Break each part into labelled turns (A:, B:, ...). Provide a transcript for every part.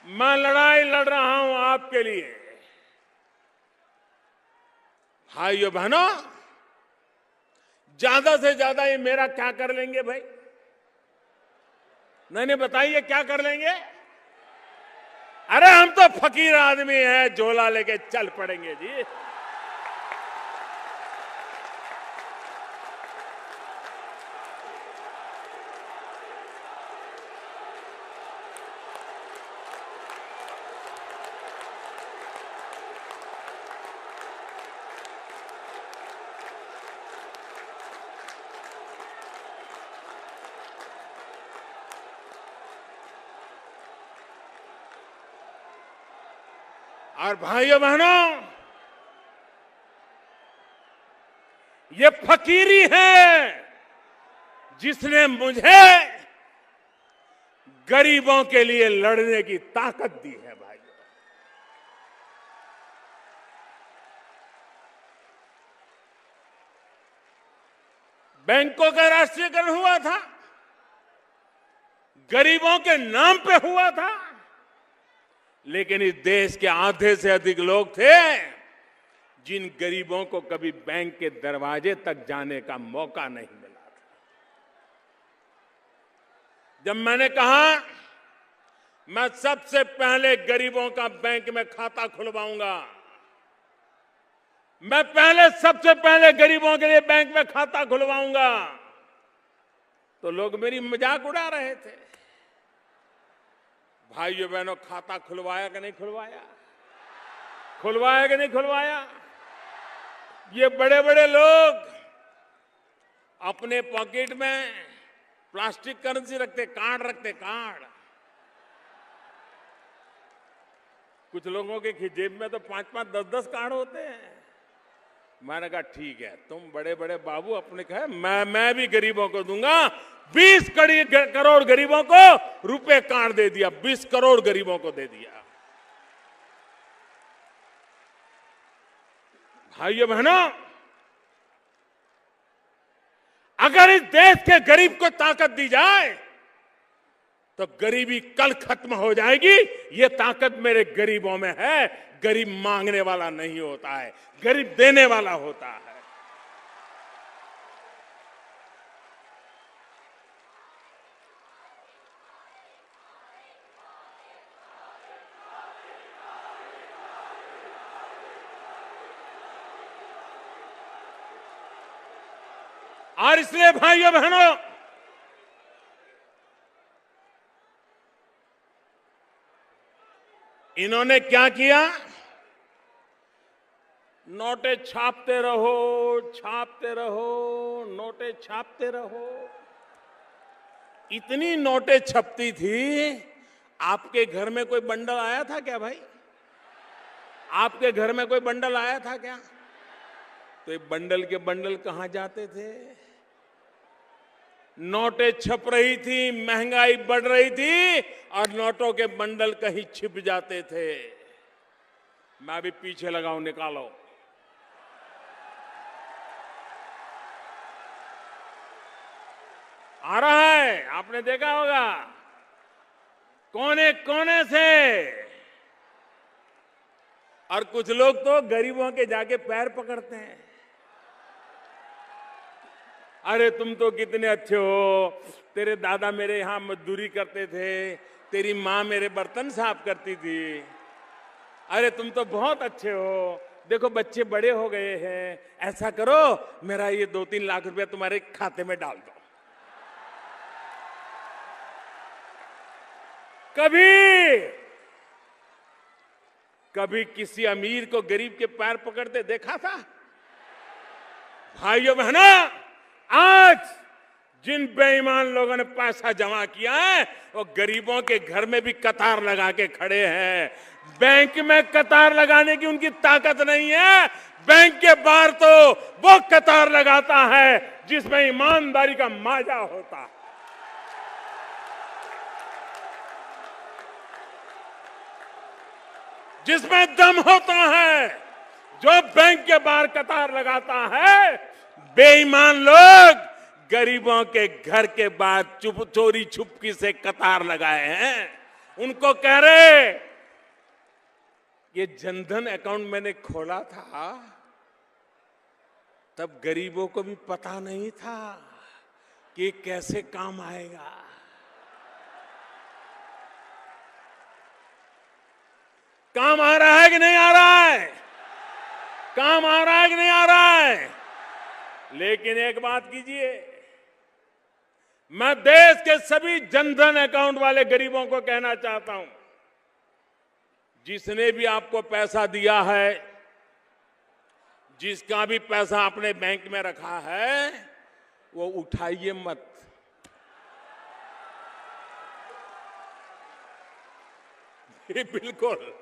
A: मैं लड़ाई लड़ रहा हूं आपके लिए। भाइयों बहनों, ज्यादा से ज्यादा ये मेरा क्या कर लेंगे भाई? नहीं बताइए क्या कर लेंगे? अरे हम तो फकीर आदमी हैं, झोला लेके चल पड़ेंगे जी। और भाइयों बहनों, ये फकीरी है जिसने मुझे गरीबों के लिए लड़ने की ताकत दी है। भाइयों, बैंकों का राष्ट्रीयकरण हुआ था, गरीबों के नाम पे हुआ था, लेकिन इस देश के आधे से अधिक लोग थे जिन गरीबों को कभी बैंक के दरवाजे तक जाने का मौका नहीं मिला था। जब मैंने कहा मैं सबसे पहले गरीबों का बैंक में खाता खुलवाऊंगा, मैं सबसे पहले गरीबों के लिए बैंक में खाता खुलवाऊंगा, तो लोग मेरी मजाक उड़ा रहे थे। भाइयों बहनों, खाता खुलवाया कि नहीं खुलवाया? खुलवाया कि नहीं खुलवाया? ये बड़े बड़े लोग अपने पॉकेट में प्लास्टिक करेंसी रखते, कार्ड रखते, कार्ड। कुछ लोगों के जेब में तो 5-5, 10-10 कार्ड होते हैं। मैंने कहा ठीक है, तुम बड़े बड़े बाबू अपने कहे, मैं भी गरीबों को दूंगा। 20 करोड़ गरीबों को रुपए कार्ड दे दिया, 20 करोड़ गरीबों को दे दिया। भाइयों बहनों, अगर इस देश के गरीब को ताकत दी जाए तो गरीबी कल खत्म हो जाएगी। ये ताकत मेरे गरीबों में है। गरीब मांगने वाला नहीं होता है, गरीब देने वाला होता है। और इसलिए भाइयों बहनों, इन्होंने क्या किया? नोटे छापते रहो, छापते रहो, नोटे छापते रहो। इतनी नोटे छपती थी, आपके घर में कोई बंडल आया था क्या भाई? आपके घर में कोई बंडल आया था क्या? तो ये बंडल के बंडल कहां जाते थे? नोटें छप रही थी, महंगाई बढ़ रही थी और नोटों के बंडल कहीं छिप जाते थे। मैं भी पीछे लगाऊं, निकालो। आ रहा है, आपने देखा होगा, कोने कोने से। और कुछ लोग तो गरीबों के जाके पैर पकड़ते हैं। अरे तुम तो कितने अच्छे हो, तेरे दादा मेरे यहां मजदूरी करते थे, तेरी माँ मेरे बर्तन साफ करती थी। अरे तुम तो बहुत अच्छे हो, देखो बच्चे बड़े हो गए हैं, ऐसा करो मेरा ये 2-3 लाख रुपया तुम्हारे खाते में डाल दो। कभी किसी अमीर को गरीब के पैर पकड़ते देखा था? भाइयों बहनों, आज जिन बेईमान लोगों ने पैसा जमा किया है वो गरीबों के घर में भी कतार लगा के खड़े हैं। बैंक में कतार लगाने की उनकी ताकत नहीं है। बैंक के बाहर तो वो कतार लगाता है जिसमें ईमानदारी का माजा होता है। जिसमें दम होता है, जो बैंक के बाहर कतार लगाता है। बेईमान लोग गरीबों के घर के बाहर चोरी छुपकी से कतार लगाए हैं। उनको कह रहे ये जनधन अकाउंट मैंने खोला था तब गरीबों को भी पता नहीं था कि कैसे काम आएगा। काम आ रहा है कि नहीं आ रहा है? काम आ रहा है कि नहीं आ रहा है? लेकिन एक बात कीजिए, मैं देश के सभी जनधन अकाउंट वाले गरीबों को कहना चाहता हूं, जिसने भी आपको पैसा दिया है, जिसका भी पैसा अपने बैंक में रखा है, वो उठाइए मत। बिल्कुल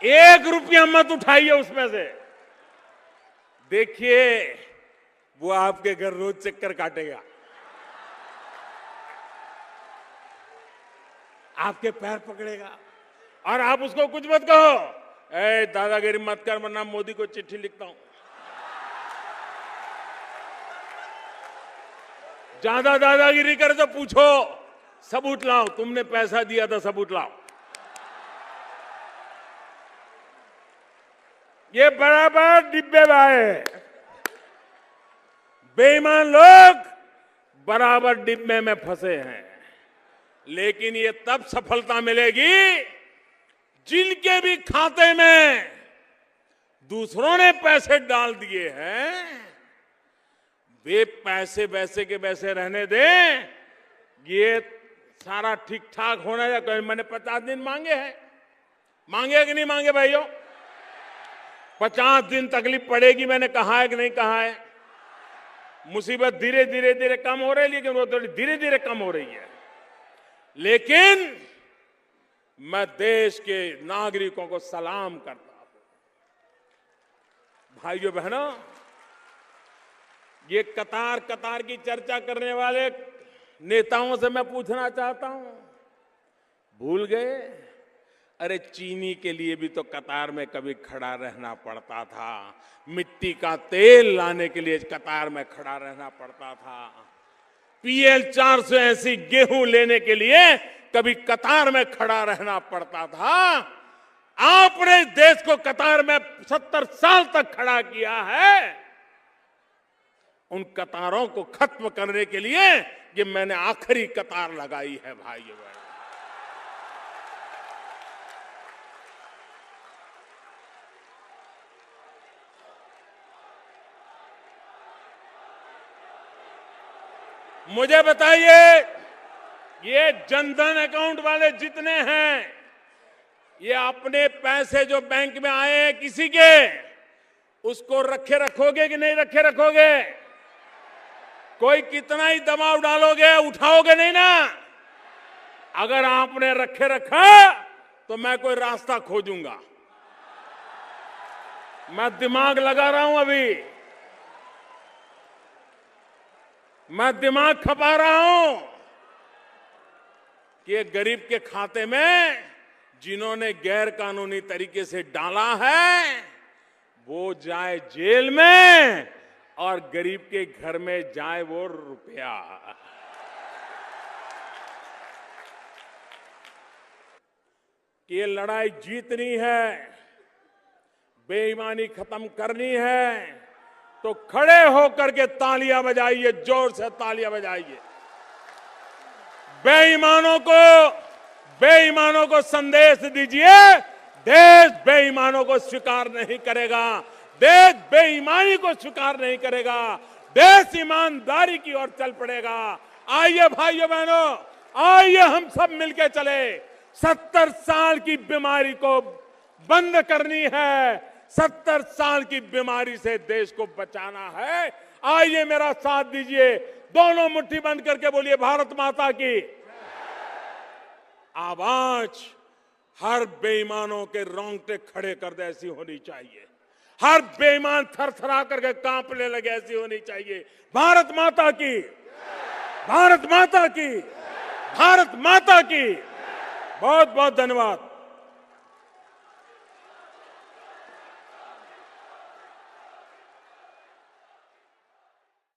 A: 1 रुपया मत उठाइए उसमें से। देखिए वो आपके घर रोज चक्कर काटेगा, आपके पैर पकड़ेगा और आप उसको कुछ मत कहो, ए दादागिरी मत कर वरना मोदी को चिट्ठी लिखता हूं। ज्यादा दादागिरी करे तो पूछो, सबूत लाओ, तुमने पैसा दिया था सबूत लाओ। ये बराबर डिब्बे बाए, बेईमान लोग बराबर डिब्बे में फंसे हैं। लेकिन ये तब सफलता मिलेगी जिनके भी खाते में दूसरों ने पैसे डाल दिए हैं, वे पैसे वैसे के वैसे रहने दें। ये सारा ठीक ठाक होना है। कहीं मैंने 50 दिन मांगे हैं, मांगे कि नहीं मांगे भाइयों? 50 दिन तकलीफ पड़ेगी, मैंने कहा है कि नहीं कहा है? मुसीबत धीरे धीरे धीरे कम हो रही है, लेकिन वो थोड़ी धीरे धीरे कम हो रही है। लेकिन मैं देश के नागरिकों को सलाम करता हूं, भाइयों बहनों, ये कतार कतार की चर्चा करने वाले नेताओं से मैं पूछना चाहता हूं, भूल गए? अरे चीनी के लिए भी तो कतार में कभी खड़ा रहना पड़ता था, मिट्टी का तेल लाने के लिए कतार में खड़ा रहना पड़ता था, PL 480 गेहूं लेने के लिए कभी कतार में खड़ा रहना पड़ता था। आपने देश को कतार में 70 साल तक खड़ा किया है। उन कतारों को खत्म करने के लिए ये मैंने आखिरी कतार लगाई है भाइयों बहनों। मुझे बताइए, ये जनधन अकाउंट वाले जितने हैं, ये अपने पैसे जो बैंक में आए हैं किसी के, उसको रखे रखोगे कि नहीं रखे रखोगे? कोई कितना ही दबाव डालोगे, उठाओगे नहीं ना? अगर आपने रखे रखा तो मैं कोई रास्ता खोजूंगा। मैं दिमाग लगा रहा हूं, अभी मैं दिमाग खपा रहा हूं कि एक गरीब के खाते में जिन्होंने गैर कानूनी तरीके से डाला है वो जाए जेल में और गरीब के घर में जाए वो रुपया। कि ये लड़ाई जीतनी है, बेईमानी खत्म करनी है, तो खड़े होकर के तालियां बजाइए, जोर से तालियां बजाइए। बेईमानों को संदेश दीजिए, देश बेईमानों को स्वीकार नहीं करेगा, देश बेईमानी को स्वीकार नहीं करेगा, देश ईमानदारी की ओर चल पड़ेगा। आइए भाइयों बहनों, आइए हम सब मिलकर चले। 70 साल की बीमारी को बंद करनी है, 70 साल की बीमारी से देश को बचाना है। आइए मेरा साथ दीजिए, दोनों मुट्ठी बंद करके बोलिए भारत माता की। आवाज हर बेईमानों के रोंगटे खड़े कर दे ऐसी होनी चाहिए, हर बेईमान थरथरा करके कांपने लगे ऐसी होनी चाहिए। भारत माता की, भारत माता की, भारत माता की। बहुत बहुत धन्यवाद।